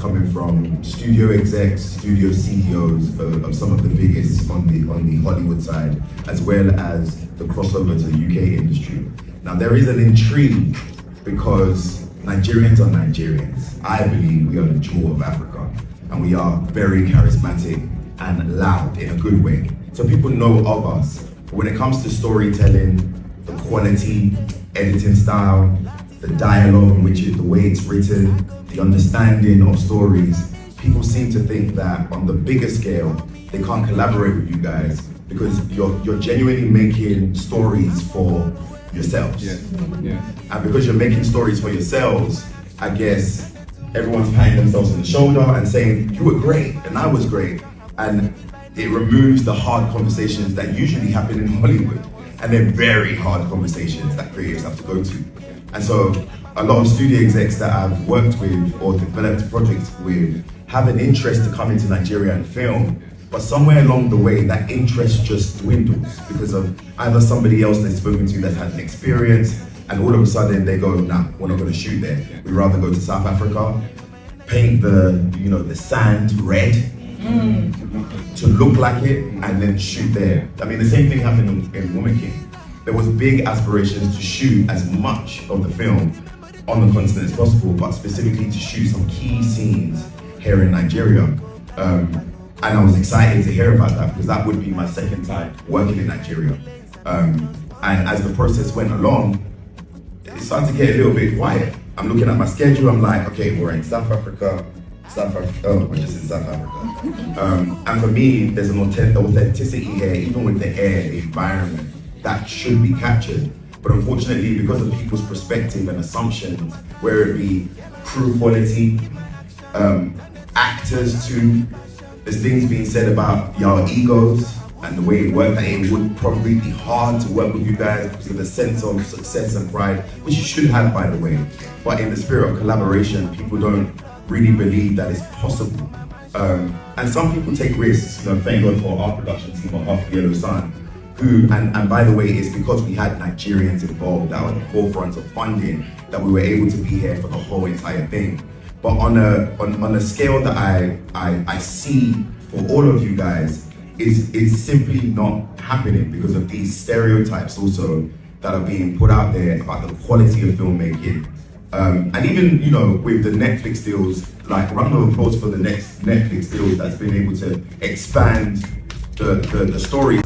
coming from studio execs, studio CEOs of some of the biggest on the Hollywood side, as well as the crossover to the UK industry. Now there is an intrigue because Nigerians are Nigerians. I believe we are the jewel of Africa, and we are very charismatic and loud in a good way. So people know of us. But when it comes to storytelling, the quality, editing style, the dialogue, which is the way it's written, the understanding of stories, people seem to think that on the bigger scale, they can't collaborate with you guys because you're genuinely making stories for yourselves. Yeah. And because you're making stories for yourselves, I guess everyone's patting themselves on the shoulder and saying, you were great and I was great. And it removes the hard conversations that usually happen in Hollywood. And they're very hard conversations that creators have to go to. And so a lot of studio execs that I've worked with or developed projects with have an interest to come into Nigeria and film, but somewhere along the way that interest just dwindles because of either somebody else they've spoken to that's had an experience, and all of a sudden they go, nah, we're not gonna shoot there. We'd rather go to South Africa, paint the sand red to look like it, and then shoot there. I mean, the same thing happened in Woman King. There was big aspirations to shoot as much of the film on the continent as possible, but specifically to shoot some key scenes here in Nigeria. And I was excited to hear about that because that would be my second time working in Nigeria. And as the process went along, it started to get a little bit quiet. I'm looking at my schedule, I'm like, okay, we're in South Africa, we're just in South Africa. And for me, there's an authenticity here, even with the air, the environment, that should be captured. But unfortunately, because of people's perspective and assumptions, whether it be crew quality, actors too, there's things being said about your egos and the way it worked, that it would probably be hard to work with you guys because of the sense of success and pride, which you should have, by the way. But in the spirit of collaboration, people don't really believe that it's possible. And some people take risks. Thank God for our production team of Half the Yellow Sun, who, and by the way, it's because we had Nigerians involved that were at the forefront of funding that we were able to be here for the whole entire thing. But on a scale that I see for all of you guys, it's simply not happening because of these stereotypes also that are being put out there about the quality of filmmaking. And even, with the Netflix deals, like round of applause for the next Netflix deals that's been able to expand the story.